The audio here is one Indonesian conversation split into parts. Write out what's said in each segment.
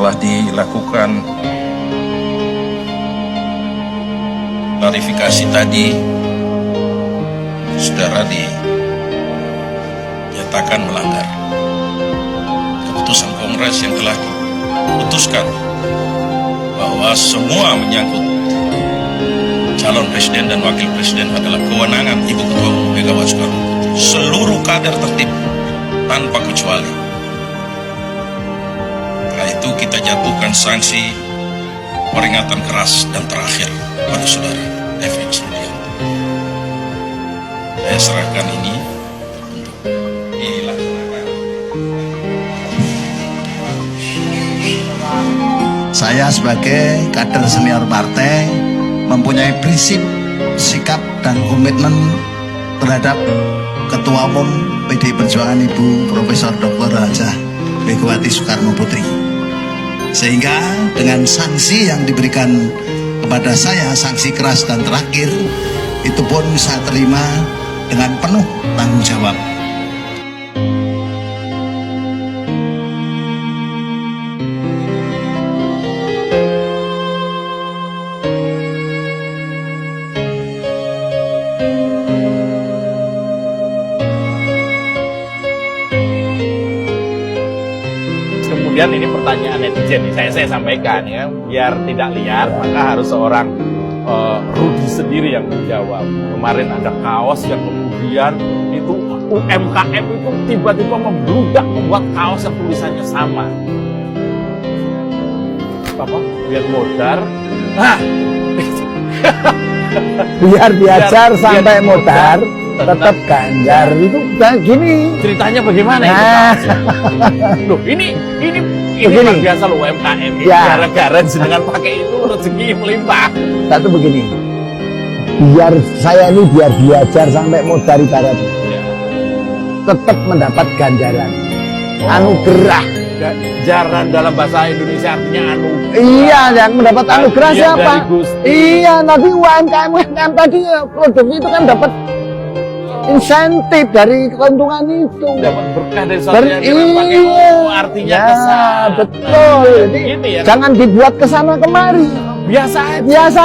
setelah dilakukan klarifikasi tadi, saudara dinyatakan melanggar keputusan Kongres yang telah diputuskan bahwa semua menyangkut calon presiden dan wakil presiden adalah kewenangan Ibu Ketua Umum Megawati Soekarno Putri. Seluruh kader tertib tanpa kecuali. Karena itu kita jatuhkan sanksi peringatan keras dan terakhir pada saudara FX Rudianto. Saya serahkan ini untuk dilaksanakan. Saya sebagai kader senior partai mempunyai prinsip, sikap, dan komitmen terhadap Ketua Umum PDI Perjuangan Ibu Profesor Dr. Hajah Megawati Soekarno Putri. Sehingga dengan sanksi yang diberikan kepada saya, sanksi keras dan terakhir, itu pun saya terima dengan penuh tanggung jawab. Kemudian ini pertanyaan netizen, saya sampaikan ya, biar tidak liar maka harus seorang Rudi sendiri yang menjawab. Kemarin ada kaos yang kemudian itu UMKM itu tiba-tiba membludak membuat kaos yang tulisannya sama. Apa? Biar modar. Biar diajar sampai modar, tetap Ganjar. Itu kayak gini. Ceritanya bagaimana itu? Loh, ini luar biasa loh UMKM. Ya. Gara-gara dengan pakai itu rezeki melimpah. Satu begini. Biar saya ini biar diajar sampai modar ibaratnya. Ya. Tetap mendapat ganjaran. Anugerah. Ganjaran dalam bahasa Indonesia artinya anugerah. Iya, yang mendapat anugerah siapa? Gusti. Iya, nanti UMKM tadi produk itu kan dapat insentif dari keuntungan itu. Dapat berkah dari sesuatu yang pakai artinya ya, kesana. betul. Jadi gitu ya, jangan dibuat kesana kemari. Biasa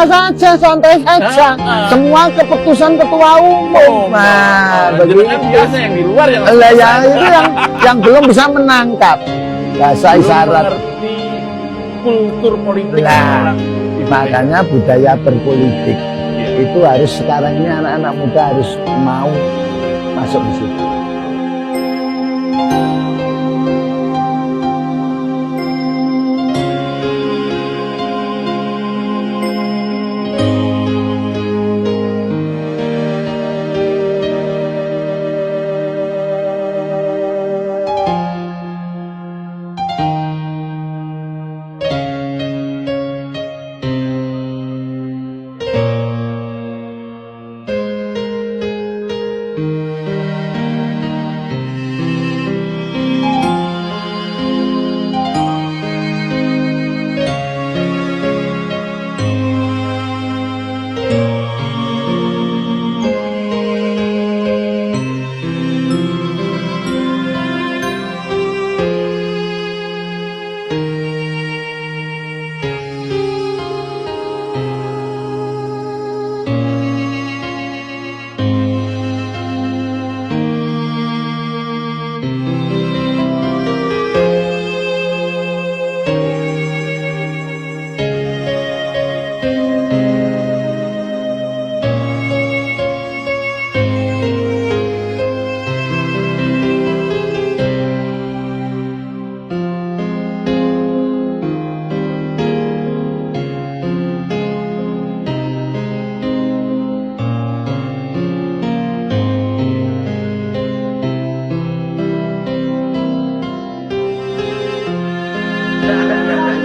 saja, santai saja. Semua keputusan ketua umum. begitu kan biasa yang di luar yang ya itu yang belum bisa menangkap bahasa isyarat. Mengerti kultur politik Nah, makanya budaya berpolitik itu harus sekarang ini anak-anak muda harus mau masuk di situ.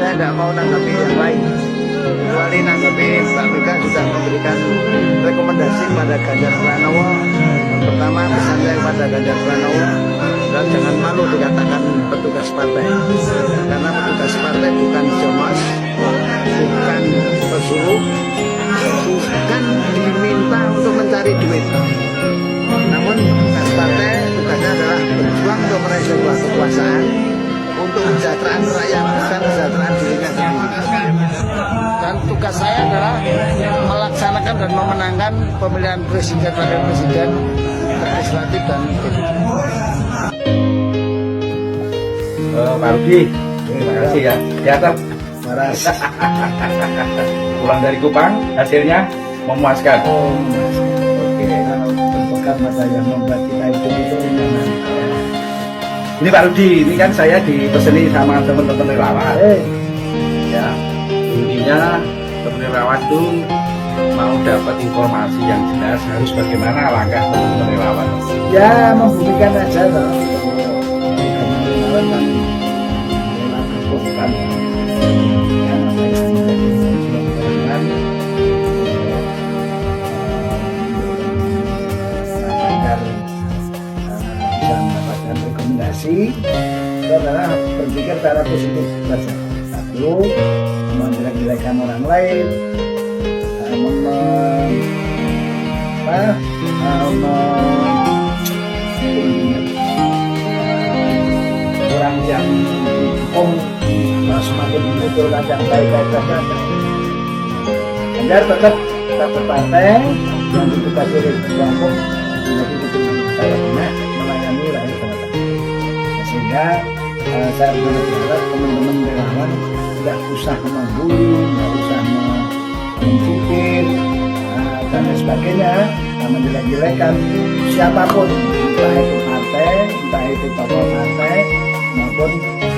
Saya tidak mau nanggapi yang lain kecuali nanggapi Mbak Mega sudah memberikan rekomendasi pada Ganjar Pranowo. Yang pertama pesan saya kepada Ganjar Pranowo, dan jangan malu dikatakan petugas partai, karena petugas partai bukan jomas, bukan pesuruh, bukan diminta untuk mencari duit. Namun tugas partai tugasnya adalah berjuang untuk meraih sebuah kekuasaan untuk kesejahteraan rakyat, bukan kesejahteraan Dan tugas saya adalah melaksanakan dan memenangkan pemilihan presiden, wakil presiden, legislatif dan Pak Rudi, terima kasih ya. Diatas. Maras. Pulang dari Kupang, hasilnya memuaskan. Oke, kalau berpegang pada yang membuat kita itu Ini Pak Rudi, ini kan saya dipeseni sama teman-teman relawan. Ya, intinya teman relawan itu mau dapat informasi yang jelas harus bagaimana langkah teman-teman relawan. ya membuktikan aja loh. Relawan kan bukan bisa mendapatkan rekomendasi itu adalah berpikir secara positif saja. Satu, menjelek-jelekan orang lain, orang yang semakin membutuhkan yang baik-baik saja. Agar tetap berpartai yang ditugasi oleh kelompok menjadi betul-betul melayani rakyat Jakarta. Sehingga saya berharap teman-teman relawan tidak usah membuli, tidak usah mencibir dan lain sebagainya, menjelek-jelekan siapapun, entah itu partai, entah itu tokoh partai maupun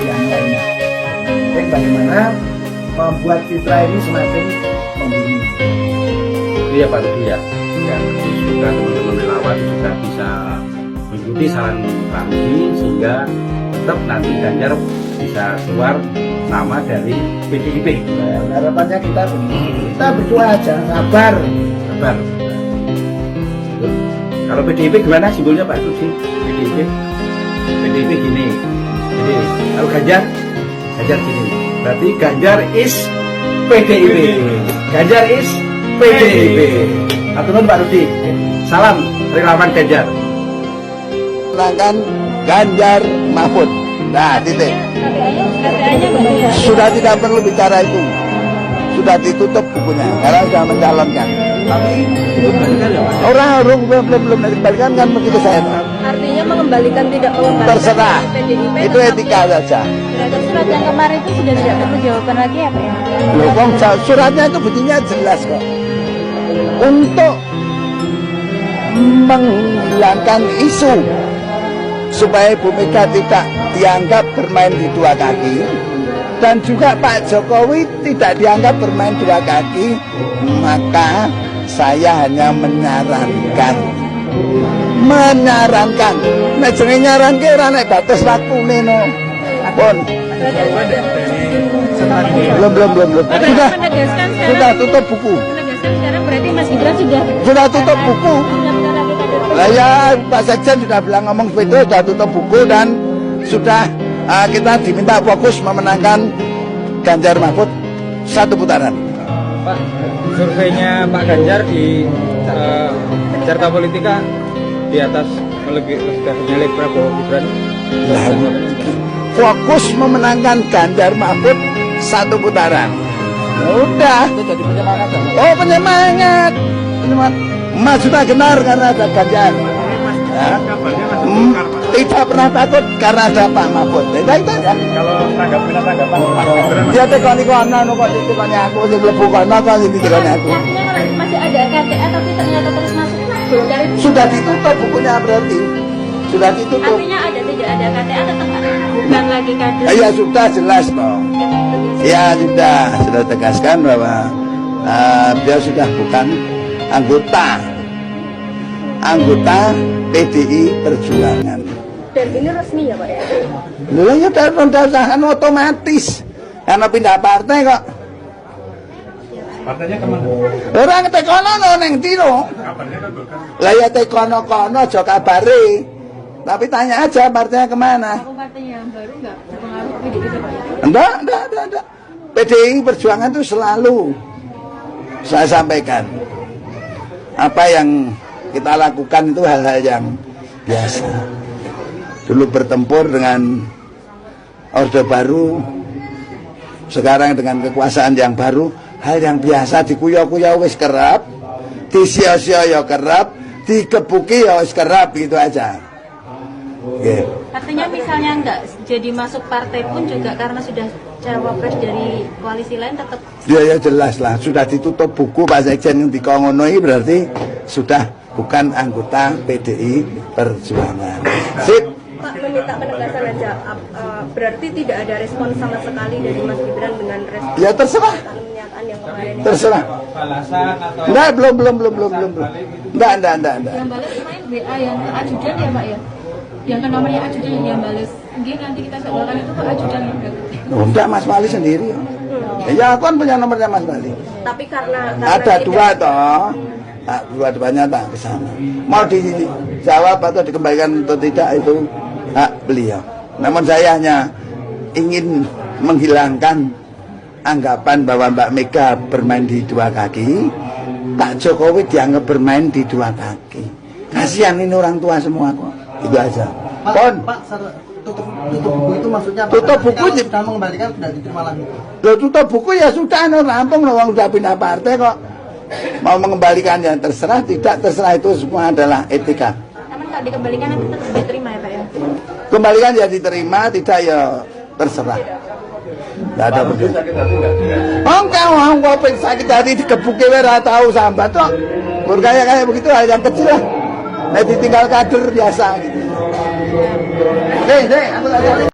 yang lainnya. Jadi bagaimana membuat citra ini semakin membumi. Iya Pak Rudi ya. Semoga teman-teman relawan juga bisa mengikuti saran Pak Rudi sehingga tetap nanti Ganjar bisa keluar nama dari PDIP. Harapannya kita berdoa aja, sabar. Kalau PDIP gimana simbolnya Pak Rudi? PDIP gini. Jadi kalau Ganjar gini. Berarti Ganjar is PDIP. Ganjar is PDIP. Aturun Pak Rudi. Salam relawan Ganjar. menangkan Ganjar Mahfud. Nah, titik. Sudah tidak perlu bicara itu. Sudah ditutup bukunya karena sudah mencalonkan. Orang belum dikembalikan kan begitu saya. Artinya mengembalikan tidak mengembalikan Terserah. PDIP Itu etika saja. terhadap surat yang kemarin itu sudah tidak perlu jawaban lagi ya Pak ya? Loh, kok suratnya itu buktinya jelas kok. Untuk menghilangkan isu supaya Bu Mega tidak dianggap bermain di dua kaki dan juga Pak Jokowi tidak dianggap bermain dua kaki, maka saya hanya menyarankan nek jenenge nyaranke ora nek batas waktune no. Pun belum sudah tutup buku. Menegaskan sekarang berarti Mas Gibran Sudah tutup buku. Lah ya Pak Sekjen sudah bilang ngomong begitu, sudah tutup buku dan sudah kita diminta fokus memenangkan Ganjar Mahfud satu putaran. Pak, surveinya Pak Ganjar di Carta Politika di atas legislasinya Prabowo Gibran. Fokus memenangkan Ganjar Mahfud satu putaran. Udah. Itu jadi penyemangat. Oh penyemangat. Mas sudah genar karena ada Ganjar. Ya. Tidak pernah takut karena ada Pak Mahfud. Itu ya. Kalau tanggapan Pak Gibran. Dia tekoni kono kok tekoni aku sing mlebu kono kok sing tekoni aku. artinya kalau masih ada KTA tapi ternyata terus masuk Golkar itu Sudah ditutup bukunya berarti. Sudah ditutup. artinya tidak ada KTA tetap bukan lagi kader. Ya sudah jelas toh. Ya sudah tegaskan bahwa dia sudah bukan anggota PDI Perjuangan. Dan ini resmi ya Pak ya? Loh ya udah otomatis. Karena pindah partai kok. Partainya kemana? Orang tekono neng tino. Lah ya tekono kono aja kabare. Tapi tanya aja partainya kemana. Aku partai yang baru nggak berpengaruh PDIP Pak ya? Enggak. PDI Perjuangan itu selalu saya sampaikan. Apa yang kita lakukan itu hal-hal yang biasa. Dulu bertempur dengan Orde Baru Sekarang dengan kekuasaan yang baru, hal yang biasa dikuyo-kuyo wis kerap, disio-sio ya kerap, dikebuki ya wis kerap, gitu aja. Oke. Artinya misalnya nggak jadi masuk partai pun juga karena sudah cawapres dari koalisi lain tetap. Ya jelas lah, sudah ditutup buku Pak Sekjen yang dikongonoi berarti sudah bukan anggota PDI Perjuangan. Sip. Pak meminta penegasan aja, berarti tidak ada respon sama sekali dari Mas Gibran dengan respon Ya terserah. pernyataan yang kemarin. Terserah. Balasan atau Enggak, belum. Enggak. Yang balas main WA yang ke ajudan ya Pak ya? Yang ke nomornya ajudan yang balas. Mungkin nanti kita sekolahkan itu ke ajudan yang berarti. Enggak, Mas Wali sendiri. Ya aku kan punya nomornya Mas Wali. Tapi karena Ada tidak- dua toh. Nah, dua-duanya tak ke sana. Mau dijawab atau dikembalikan atau tidak itu hak beliau. Namun saya hanya ingin menghilangkan anggapan bahwa Mbak Mega bermain di dua kaki, Pak Jokowi dianggap bermain di dua kaki. Kasihan ini orang tua semua kok. Itu aja. Pon. Tutup buku itu maksudnya apa? Tutup buku Kalau jadi- sudah mengembalikan sudah diterima lagi. Loh, tutup buku ya sudah, rampung loh, udah pindah partai kok. Mau mengembalikan yang terserah, tidak terserah, itu semua adalah etika. Namun kalau dikembalikan nanti tetap diterima ya Pak ya? Kembalikan ya diterima, tidak ya terserah. Tidak ada begitu. Enggak, orang sakit hati dikebuki ora tahu sambat kok. Kayak begitu hal yang kecil lah. Nah, ditinggal kader biasa gitu. Nih, aku